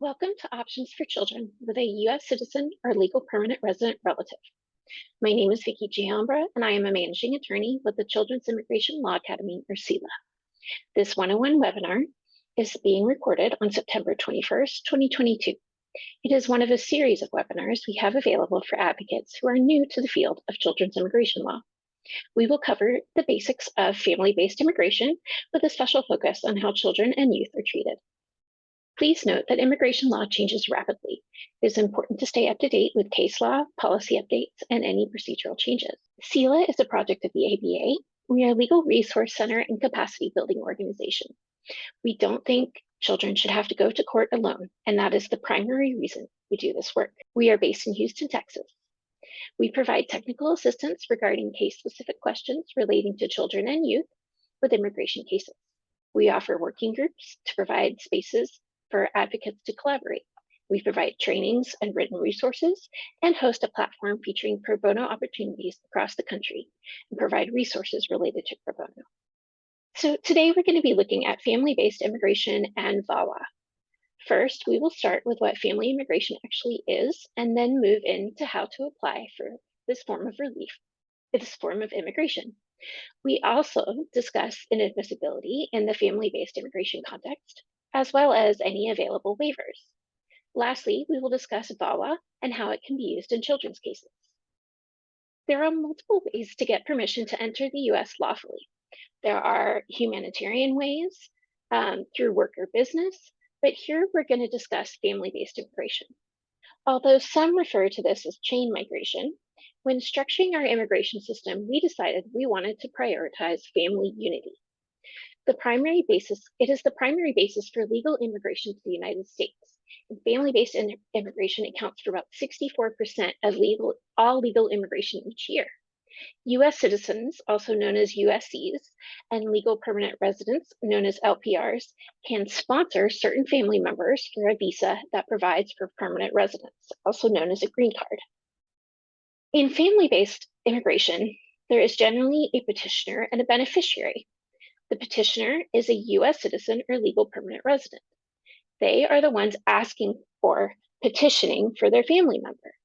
Welcome to Options for Children with a U.S. citizen or legal permanent resident relative. My name is Vicki Giambra, and I am a managing attorney with the Children's Immigration Law Academy, or CILA. This 101 webinar is being recorded on September 21st, 2022. It is one of a series of webinars we have available for advocates who are new to the field of children's immigration law. We will cover the basics of family-based immigration with a special focus on how children and youth are treated. Please note that immigration law changes rapidly. It is important to stay up to date with case law, policy updates, and any procedural changes. CILA is a project of the ABA. We are a legal resource center and capacity building organization. We don't think children should have to go to court alone, and that is the primary reason we do this work. We are based in Houston, Texas. We provide technical assistance regarding case-specific questions relating to children and youth with immigration cases. We offer working groups to provide spaces for advocates to collaborate. We provide trainings and written resources and host a platform featuring pro bono opportunities across the country and provide resources related to pro bono. So today we're going to be looking at family-based immigration and VAWA. First, we will start with what family immigration actually is, and then move into how to apply for this form of relief, this form of immigration. We also discuss inadmissibility in the family-based immigration context, as well as any available waivers. Lastly, we will discuss VAWA and how it can be used in children's cases. There are multiple ways to get permission to enter the U.S. lawfully. There are humanitarian ways, through work or business, but here we're going to discuss family-based immigration. Although some refer to this as chain migration, when structuring our immigration system, we decided we wanted to prioritize family unity. It is the primary basis for legal immigration to the United States. And family-based immigration accounts for about 64% of all legal immigration each year. U.S. citizens, also known as USCs, and legal permanent residents, known as LPRs, can sponsor certain family members for a visa that provides for permanent residence, also known as a green card. In family-based immigration, there is generally a petitioner and a beneficiary. The petitioner is a U.S. citizen or legal permanent resident. They are the ones asking for petitioning for their family member.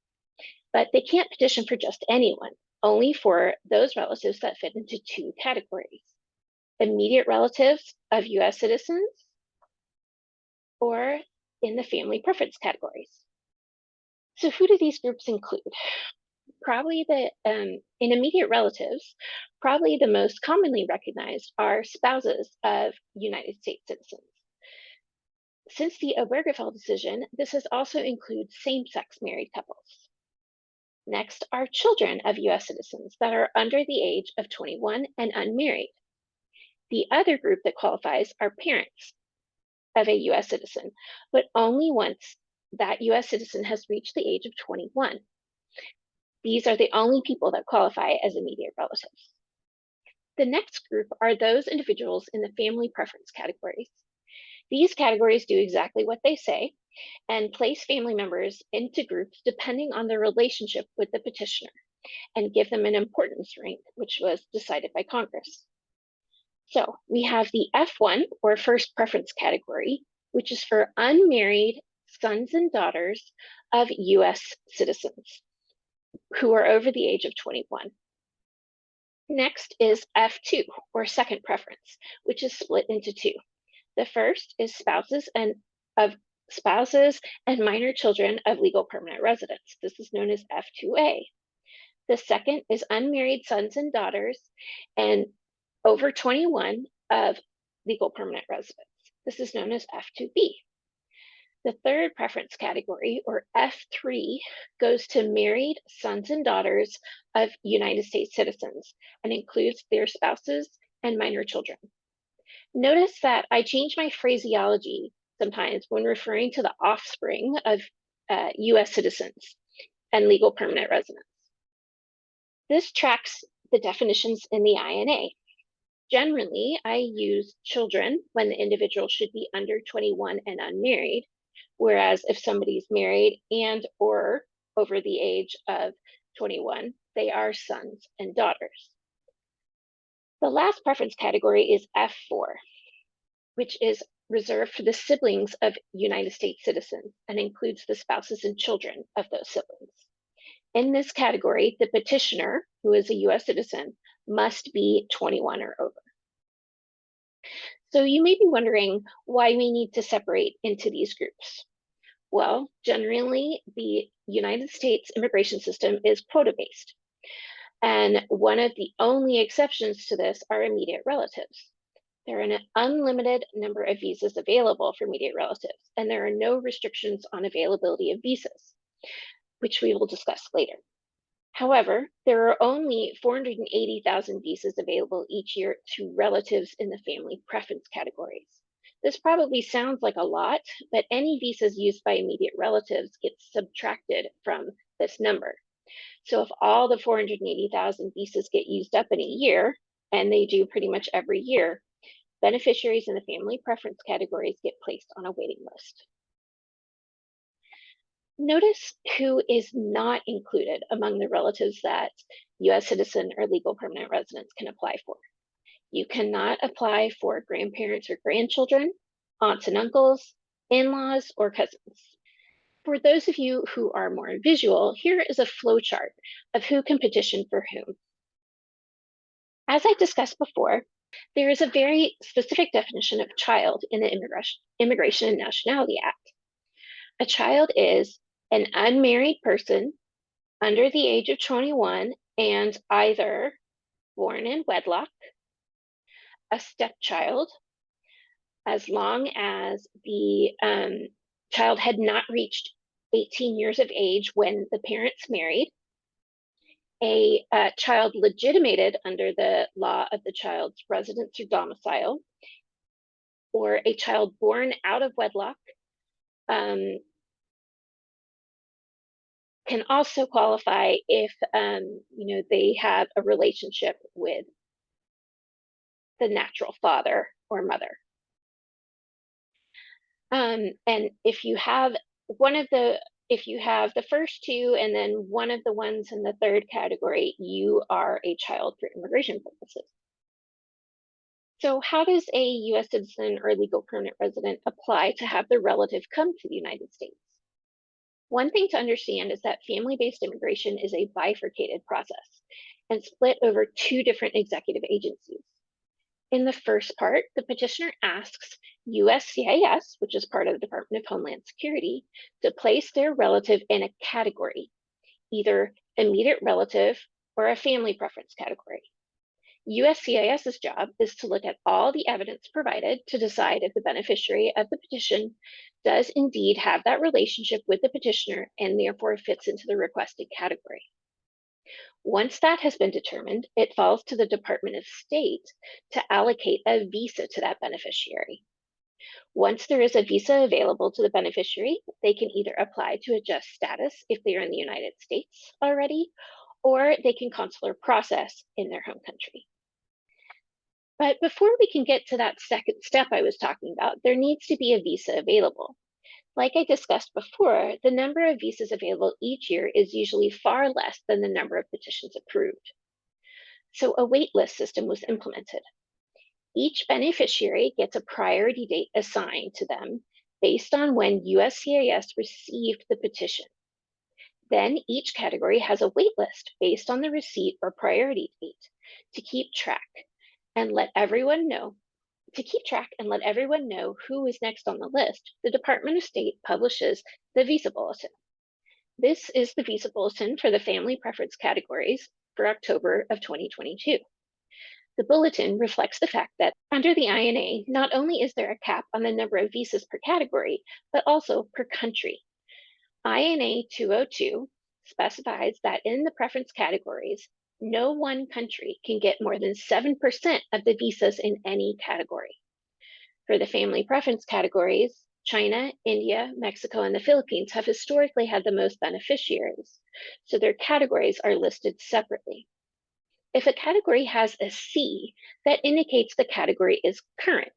But they can't petition for just anyone, only for those relatives that fit into two categories: immediate relatives of U.S. citizens or in the family preference categories. So who do these groups include? Probably in immediate relatives, probably the most commonly recognized are spouses of United States citizens. Since the Obergefell decision, this has also included same-sex married couples. Next are children of U.S. citizens that are under the age of 21 and unmarried. The other group that qualifies are parents of a U.S. citizen, but only once that U.S. citizen has reached the age of 21. These are the only people that qualify as immediate relatives. The next group are those individuals in the family preference categories. These categories do exactly what they say and place family members into groups depending on their relationship with the petitioner and give them an importance rank, which was decided by Congress. So we have the F1 or first preference category, which is for unmarried sons and daughters of U.S. citizens who are over the age of 21. Next is F2, or second preference, which is split into two. The first is spouses and minor children of legal permanent residents. This is known as F2A. The second is unmarried sons and daughters and over 21 of legal permanent residents. This is known as F2B. The third preference category, or F3, goes to married sons and daughters of United States citizens and includes their spouses and minor children. Notice that I change my phraseology sometimes when referring to the offspring of U.S. citizens and legal permanent residents. This tracks the definitions in the INA. Generally, I use children when the individual should be under 21 and unmarried, whereas if somebody's married and or over the age of 21, they are sons and daughters. The last preference category is F4, which is reserved for the siblings of United States citizens and includes the spouses and children of those siblings. In this category, the petitioner, who is a US citizen, must be 21 or over. So you may be wondering why we need to separate into these groups. Well, generally, the United States immigration system is quota-based. And one of the only exceptions to this are immediate relatives. There are an unlimited number of visas available for immediate relatives, and there are no restrictions on availability of visas, which we will discuss later. However, there are only 480,000 visas available each year to relatives in the family preference categories. This probably sounds like a lot, but any visas used by immediate relatives get subtracted from this number. So if all the 480,000 visas get used up in a year, and they do pretty much every year, beneficiaries in the family preference categories get placed on a waiting list. Notice who is not included among the relatives that US citizen or legal permanent residents can apply for. You cannot apply for grandparents or grandchildren, aunts and uncles, in-laws, or cousins. For those of you who are more visual, here is a flowchart of who can petition for whom. As I discussed before, there is a very specific definition of child in the Immigration and Nationality Act. A child is an unmarried person under the age of 21 and either born in wedlock, a stepchild, as long as the child had not reached 18 years of age when the parents married, a child legitimated under the law of the child's residence or domicile, or a child born out of wedlock can also qualify if they have a relationship with the natural father or mother. And if you have if you have the first two and then one of the ones in the third category, you are a child for immigration purposes. So how does a US citizen or legal permanent resident apply to have their relative come to the United States? One thing to understand is that family-based immigration is a bifurcated process and split over two different executive agencies. In the first part, the petitioner asks USCIS, which is part of the Department of Homeland Security, to place their relative in a category, either immediate relative or a family preference category. USCIS's job is to look at all the evidence provided to decide if the beneficiary of the petition does indeed have that relationship with the petitioner and therefore fits into the requested category. Once that has been determined, it falls to the Department of State to allocate a visa to that beneficiary. Once there is a visa available to the beneficiary, they can either apply to adjust status if they are in the United States already, or they can consular process in their home country. But before we can get to that second step I was talking about, there needs to be a visa available. Like I discussed before, the number of visas available each year is usually far less than the number of petitions approved. So a waitlist system was implemented. Each beneficiary gets a priority date assigned to them based on when USCIS received the petition. Then each category has a waitlist based on the receipt or priority date to keep track and let everyone know. To keep track and let everyone know who is next on the list, the Department of State publishes the Visa Bulletin. This is the Visa Bulletin for the family preference categories for October of 2022. The bulletin reflects the fact that under the INA, not only is there a cap on the number of visas per category, but also per country. INA 202 specifies that in the preference categories, no one country can get more than 7% of the visas in any category. For the family preference categories, China, India, Mexico, and the Philippines have historically had the most beneficiaries, so their categories are listed separately. If a category has a C, that indicates the category is current,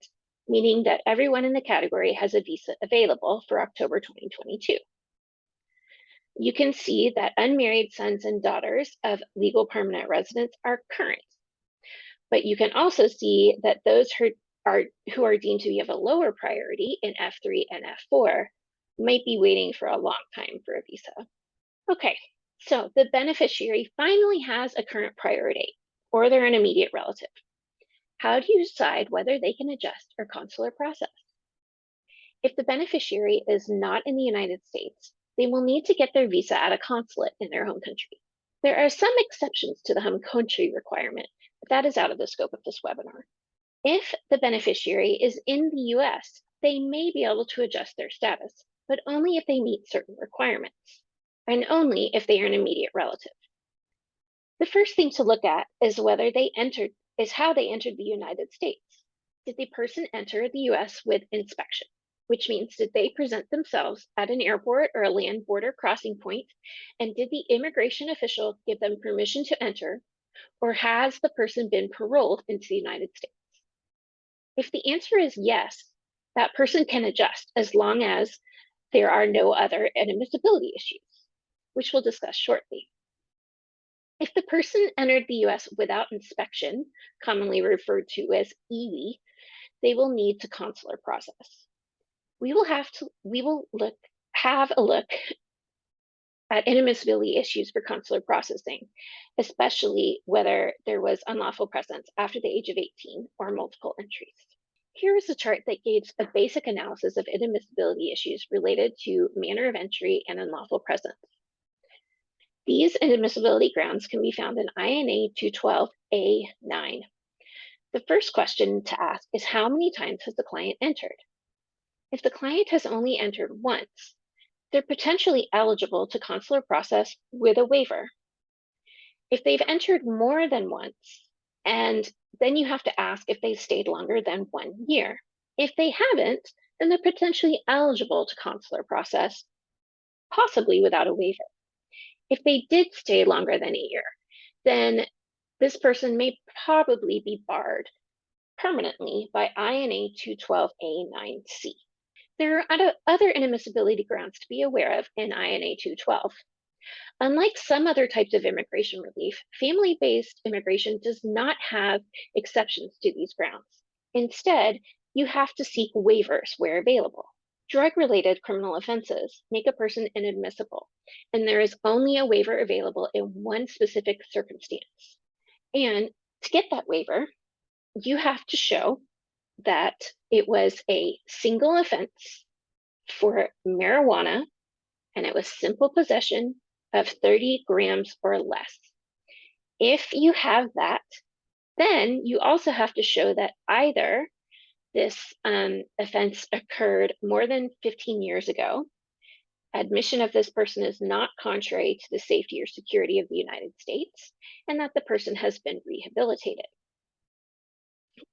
meaning that everyone in the category has a visa available for October 2022. You can see that unmarried sons and daughters of legal permanent residents are current. But you can also see that those who are deemed to be of a lower priority in F3 and F4 might be waiting for a long time for a visa. Okay, so the beneficiary finally has a current priority, or they're an immediate relative. How do you decide whether they can adjust or consular process? If the beneficiary is not in the United States, they will need to get their visa at a consulate in their home country. There are some exceptions to the home country requirement, but that is out of the scope of this webinar. If the beneficiary is in the US, they may be able to adjust their status, but only if they meet certain requirements, and only if they are an immediate relative. The first thing to look at is how they entered the United States. Did the person enter the US with inspection, which means did they present themselves at an airport or a land border crossing point, and did the immigration official give them permission to enter, or has the person been paroled into the United States? If the answer is yes, that person can adjust as long as there are no other admissibility issues, which we'll discuss shortly. If the person entered the US without inspection, commonly referred to as EWI, they will need to consular process. We will have a look at inadmissibility issues for consular processing, especially whether there was unlawful presence after the age of 18 or multiple entries. Here is a chart that gives a basic analysis of inadmissibility issues related to manner of entry and unlawful presence. These inadmissibility grounds can be found in INA 212A9. The first question to ask is how many times has the client entered? If the client has only entered once, they're potentially eligible to consular process with a waiver. If they've entered more than once, and then you have to ask if they stayed longer than 1 year. If they haven't, then they're potentially eligible to consular process, possibly without a waiver. If they did stay longer than a year, then this person may probably be barred permanently by INA 212A9C. There are other inadmissibility grounds to be aware of in INA 212. Unlike some other types of immigration relief, family-based immigration does not have exceptions to these grounds. Instead, you have to seek waivers where available. Drug-related criminal offenses make a person inadmissible, and there is only a waiver available in one specific circumstance. And to get that waiver, you have to show that it was a single offense for marijuana, and it was simple possession of 30 grams or less. If you have that, then you also have to show that either this offense occurred more than 15 years ago, admission of this person is not contrary to the safety or security of the United States, and that the person has been rehabilitated.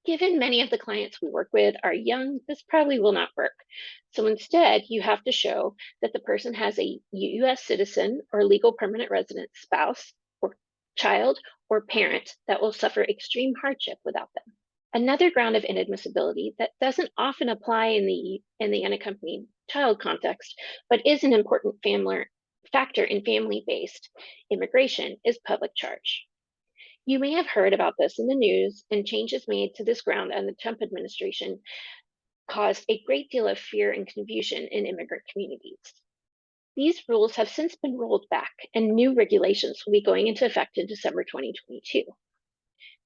Given many of the clients we work with are young, this probably will not work. So instead, you have to show that the person has a US citizen or legal permanent resident spouse or child or parent that will suffer extreme hardship without them. Another ground of inadmissibility that doesn't often apply in the unaccompanied child context, but is an important factor in family-based immigration is public charge. You may have heard about this in the news, and changes made to this ground and the Trump administration caused a great deal of fear and confusion in immigrant communities. These rules have since been rolled back, and new regulations will be going into effect in December 2022.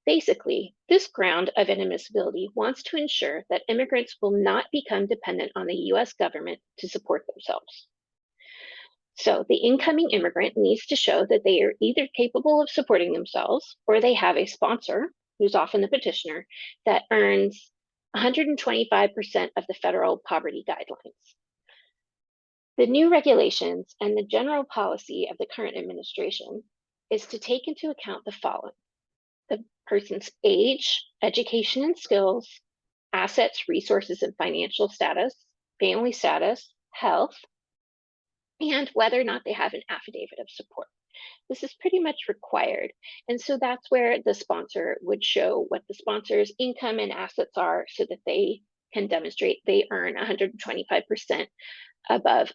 Basically, this ground of inadmissibility wants to ensure that immigrants will not become dependent on the US government to support themselves. So the incoming immigrant needs to show that they are either capable of supporting themselves or they have a sponsor, who's often the petitioner, that earns 125% of the federal poverty guidelines. The new regulations and the general policy of the current administration is to take into account the following: the person's age, education and skills, assets, resources, and financial status, family status, health, and whether or not they have an affidavit of support. This is pretty much required. And so that's where the sponsor would show what the sponsor's income and assets are so that they can demonstrate they earn 125% above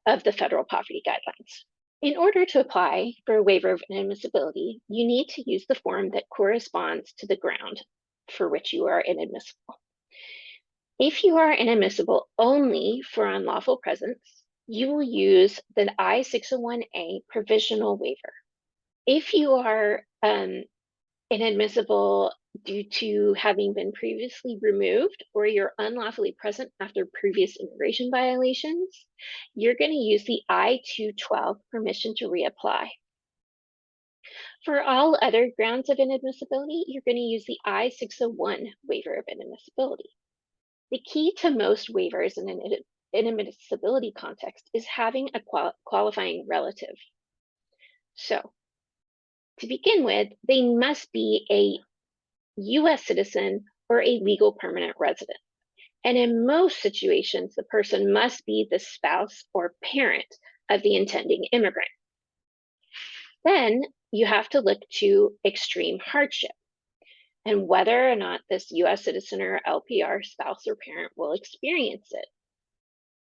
of the federal poverty guidelines. In order to apply for a waiver of inadmissibility, you need to use the form that corresponds to the ground for which you are inadmissible. If you are inadmissible only for unlawful presence, you will use the I-601A provisional waiver. If you are inadmissible due to having been previously removed or you're unlawfully present after previous immigration violations, you're going to use the I-212 permission to reapply. For all other grounds of inadmissibility, you're going to use the I-601 waiver of inadmissibility. The key to most waivers in an inadmissibility context is having a qualifying relative. So, to begin with, they must be a US citizen or a legal permanent resident. And in most situations, the person must be the spouse or parent of the intending immigrant. Then you have to look to extreme hardship and whether or not this US citizen or LPR spouse or parent will experience it.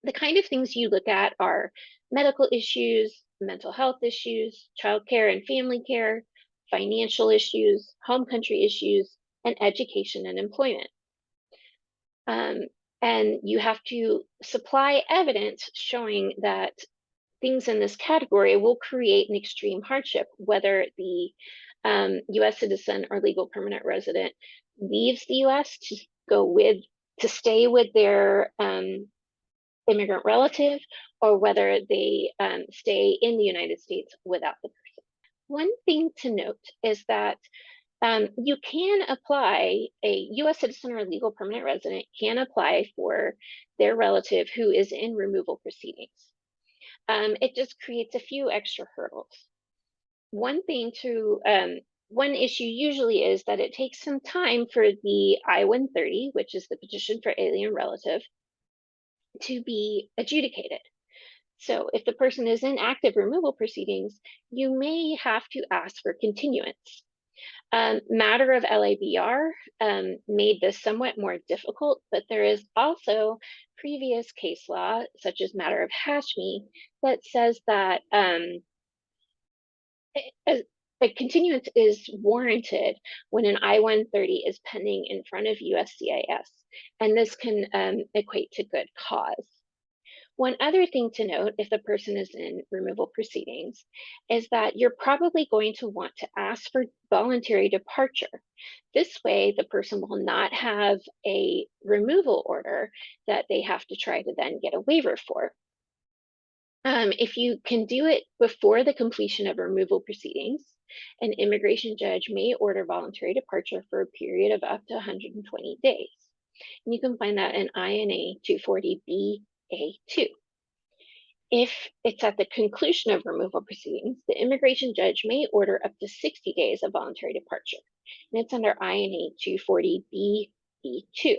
The kind of things you look at are medical issues, mental health issues, childcare and family care, financial issues, home country issues, and education and employment. And you have to supply evidence showing that things in this category will create an extreme hardship, whether the US citizen or legal permanent resident leaves the US to stay with their immigrant relative, or whether they stay in the United States without the person. One thing to note is that you can apply, a US citizen or legal permanent resident can apply for their relative who is in removal proceedings. It just creates a few extra hurdles. One issue usually is that it takes some time for the I-130, which is the petition for alien relative, to be adjudicated. So if the person is in active removal proceedings, you may have to ask for continuance. Matter of LABR made this somewhat more difficult, but there is also previous case law, such as matter of Hashmi, that says that a continuance is warranted when an I-130 is pending in front of USCIS, and this can equate to good cause. One other thing to note if the person is in removal proceedings is that you're probably going to want to ask for voluntary departure. This way, the person will not have a removal order that they have to try to then get a waiver for. If you can do it before the completion of removal proceedings, an immigration judge may order voluntary departure for a period of up to 120 days. And you can find that in INA 240B-A2. If it's at the conclusion of removal proceedings, the immigration judge may order up to 60 days of voluntary departure, and it's under INA 240B-B2.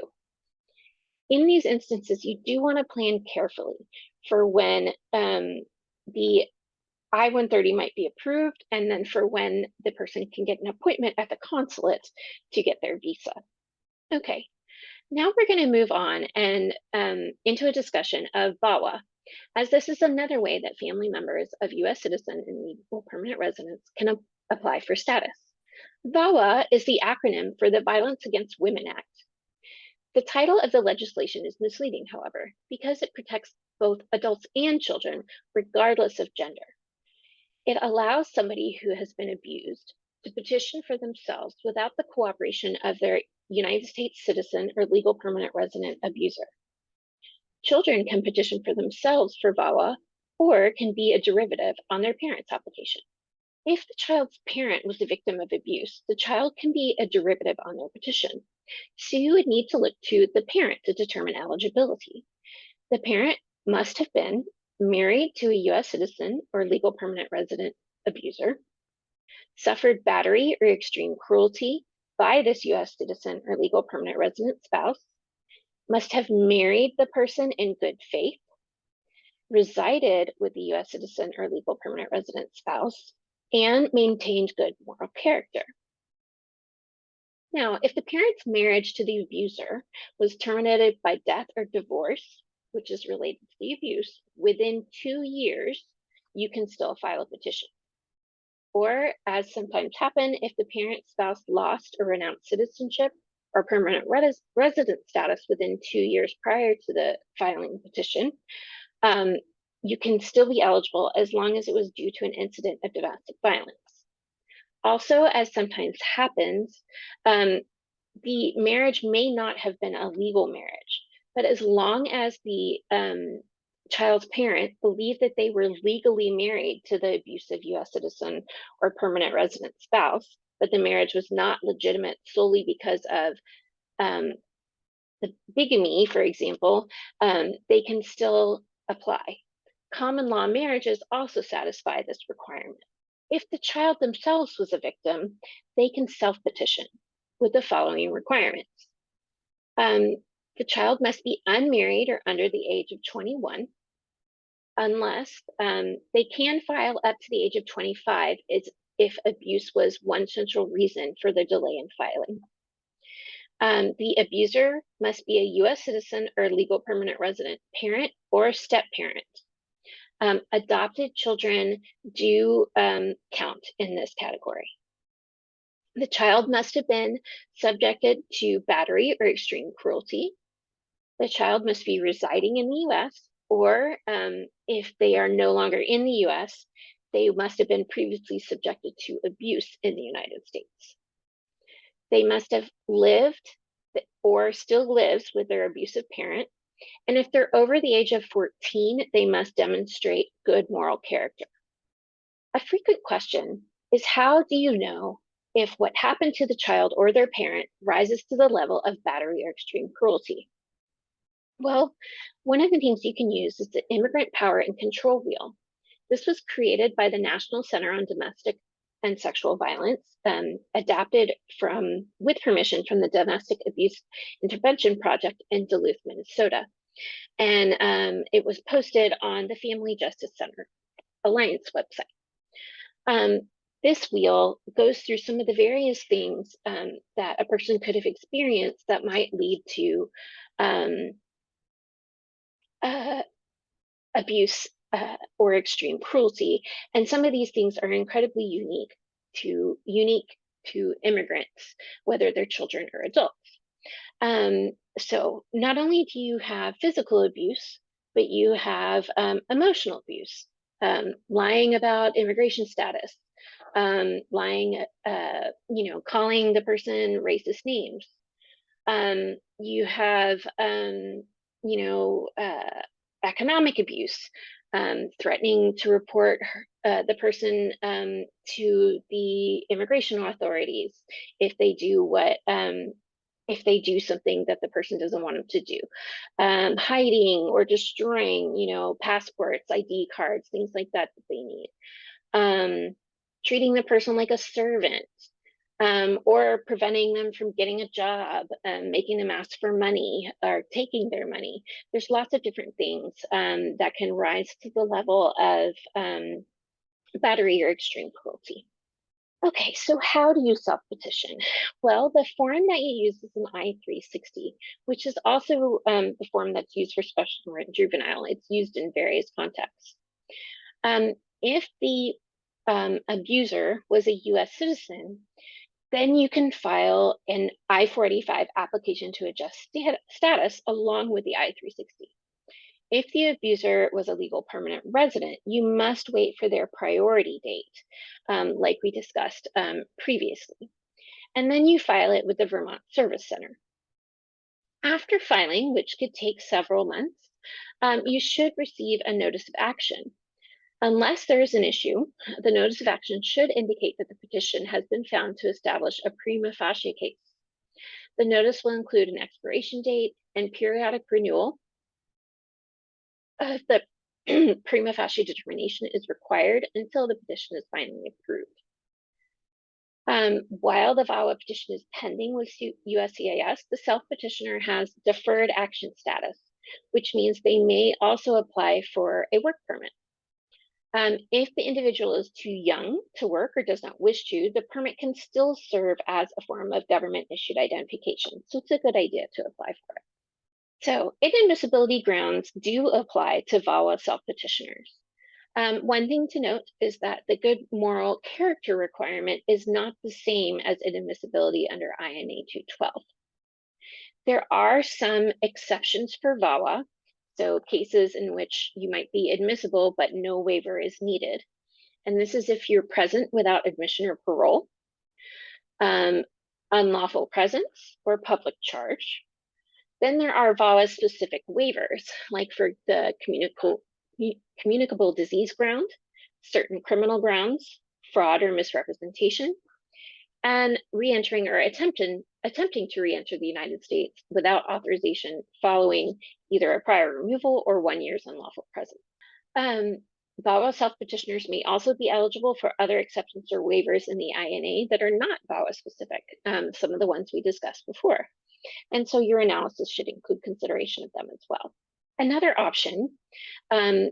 In these instances, you do want to plan carefully for when the I-130 might be approved, and then for when the person can get an appointment at the consulate to get their visa. Okay, now we're going to move on and into a discussion of VAWA, as this is another way that family members of US citizen and legal permanent residents can apply for status. VAWA is the acronym for the Violence Against Women Act. The title of the legislation is misleading, however, because it protects both adults and children, regardless of gender. It allows somebody who has been abused to petition for themselves without the cooperation of their United States citizen or legal permanent resident abuser. Children can petition for themselves for VAWA or can be a derivative on their parent's application. If the child's parent was the victim of abuse, the child can be a derivative on their petition. So you would need to look to the parent to determine eligibility. The parent must have been married to a US citizen or legal permanent resident abuser, suffered battery or extreme cruelty by this US citizen or legal permanent resident spouse, must have married the person in good faith, resided with the US citizen or legal permanent resident spouse, and maintained good moral character. Now, if the parent's marriage to the abuser was terminated by death or divorce, which is related to the abuse, within 2 years, you can still file a petition. Or, as sometimes happen, if the parent spouse lost or renounced citizenship, or permanent resident status within 2 years prior to the filing the petition, you can still be eligible as long as it was due to an incident of domestic violence. Also, as sometimes happens, the marriage may not have been a legal marriage, but as long as the child's parent believed that they were legally married to the abusive U.S. citizen or permanent resident spouse, but the marriage was not legitimate solely because of the bigamy, for example, they can still apply. Common law marriages also satisfy this requirement. If the child themselves was a victim, they can self-petition with the following requirements. The child must be unmarried or under the age of 21, unless they can file up to the age of 25 if abuse was one central reason for the delay in filing. The abuser must be a U.S. citizen or legal permanent resident, parent or step-parent. Adopted children do count in this category. The child must have been subjected to battery or extreme cruelty. The child must be residing in the U.S., or if they are no longer in the U.S., they must have been previously subjected to abuse in the United States. They must have lived or still lives with their abusive parent. And if they're over the age of 14, they must demonstrate good moral character. A frequent question is, how do you know if what happened to the child or their parent rises to the level of battery or extreme cruelty? Well, one of the things you can use is the Immigrant Power and Control Wheel. This was created by the National Center on Domestic and Sexual Violence, adapted with permission from the Domestic Abuse Intervention Project in Duluth, Minnesota. And it was posted on the Family Justice Center Alliance website. This wheel goes through some of the various things that a person could have experienced that might lead to abuse or extreme cruelty. And some of these things are incredibly unique to immigrants, whether they're children or adults. So not only do you have physical abuse, but you have emotional abuse, lying about immigration status, lying, calling the person racist names. You have, economic abuse, threatening to report the person to the immigration authorities if they do something that the person doesn't want them to do, hiding or destroying, passports, ID cards, things like that they need, treating the person like a servant, or preventing them from getting a job, making them ask for money or taking their money. There's lots of different things that can rise to the level of battery or extreme cruelty. Okay, so how do you self-petition? Well, the form that you use is an I-360, which is also the form that's used for special warrant juvenile. It's used in various contexts. If the abuser was a U.S. citizen, then you can file an I-485 application to adjust status along with the I-360. If the abuser was a legal permanent resident, you must wait for their priority date, like we discussed previously. And then you file it with the Vermont Service Center. After filing, which could take several months, you should receive a notice of action. Unless there is an issue, the notice of action should indicate that the petition has been found to establish a prima facie case. The notice will include an expiration date and periodic renewal. The prima facie determination is required until the petition is finally approved. While the VAWA petition is pending with USCIS, the self-petitioner has deferred action status, which means they may also apply for a work permit. If the individual is too young to work or does not wish to, the permit can still serve as a form of government-issued identification, so it's a good idea to apply for it. So inadmissibility grounds do apply to VAWA self-petitioners. One thing to note is that the good moral character requirement is not the same as inadmissibility under INA 212. There are some exceptions for VAWA, so cases in which you might be admissible but no waiver is needed. And this is if you're present without admission or parole, unlawful presence, or public charge. Then there are VAWA-specific waivers, like for the communicable disease ground, certain criminal grounds, fraud or misrepresentation, and re-entering or attempting to re-enter the United States without authorization following either a prior removal or 1 year's unlawful presence. VAWA self-petitioners may also be eligible for other exceptions or waivers in the INA that are not VAWA specific, some of the ones we discussed before. And so your analysis should include consideration of them as well. Another option in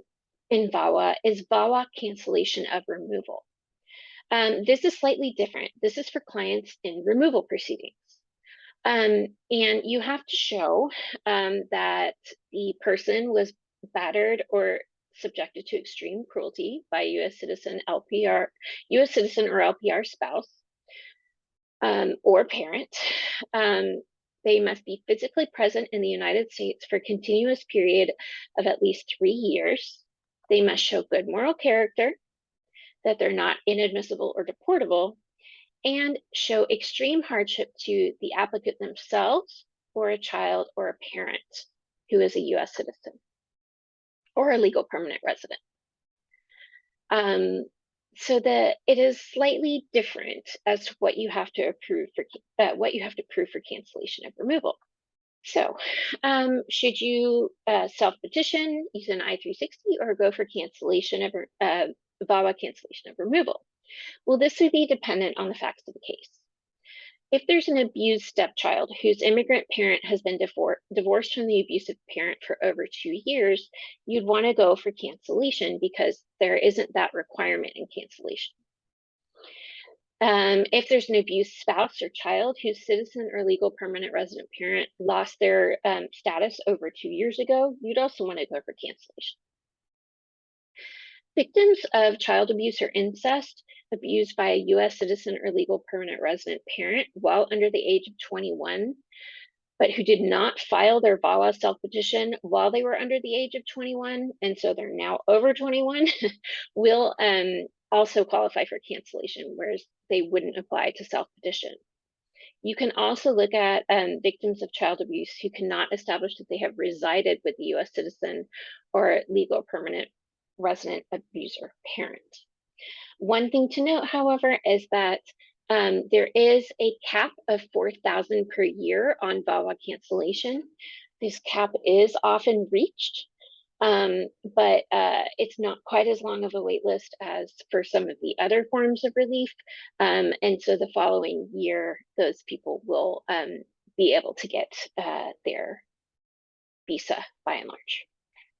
VAWA is VAWA cancellation of removal. This is slightly different. This is for clients in removal proceedings. And you have to show that the person was battered or subjected to extreme cruelty by a U.S. citizen, U.S. citizen or LPR spouse or parent. They must be physically present in the United States for a continuous period of at least 3 years. They must show good moral character, that they're not inadmissible or deportable, and show extreme hardship to the applicant themselves or a child or a parent who is a U.S. citizen or a legal permanent resident. So that it is slightly different as to what you have to prove for cancellation of removal. So, should you self-petition, use an I-360, or go for cancellation of VAWA cancellation of removal? Well, this would be dependent on the facts of the case. If there's an abused stepchild whose immigrant parent has been divorced from the abusive parent for over 2 years, you'd want to go for cancellation because there isn't that requirement in cancellation. If there's an abused spouse or child whose citizen or legal permanent resident parent lost their status over 2 years ago, you'd also want to go for cancellation. Victims of child abuse or incest abused by a U.S. citizen or legal permanent resident parent while under the age of 21, but who did not file their VAWA self-petition while they were under the age of 21, and so they're now over 21, will also qualify for cancellation, whereas they wouldn't apply to self-petition. You can also look at victims of child abuse who cannot establish that they have resided with the U.S. citizen or legal permanent resident abuser parent. One thing to note, however, is that there is a cap of $4,000 per year on VAWA cancellation. This cap is often reached, but it's not quite as long of a wait list as for some of the other forms of relief. And so the following year, those people will be able to get their visa by and large.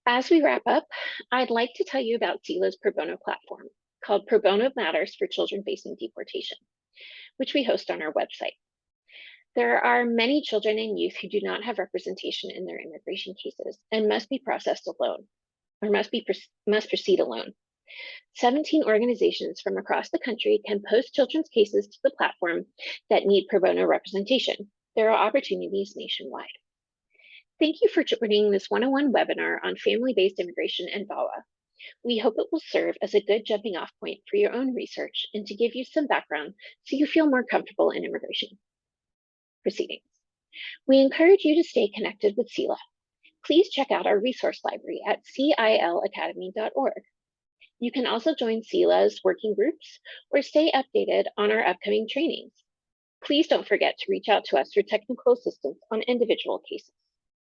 As we wrap up, I'd like to tell you about CELA's pro bono platform called Pro Bono Matters for Children Facing Deportation, which we host on our website. There are many children and youth who do not have representation in their immigration cases and must be processed alone, or must proceed alone. 17 organizations from across the country can post children's cases to the platform that need pro bono representation. There are opportunities nationwide. Thank you for joining this 101 webinar on family-based immigration and VAWA. We hope it will serve as a good jumping off point for your own research and to give you some background so you feel more comfortable in immigration proceedings. We encourage you to stay connected with CELA. Please check out our resource library at cilacademy.org. You can also join CELA's working groups or stay updated on our upcoming trainings. Please don't forget to reach out to us for technical assistance on individual cases.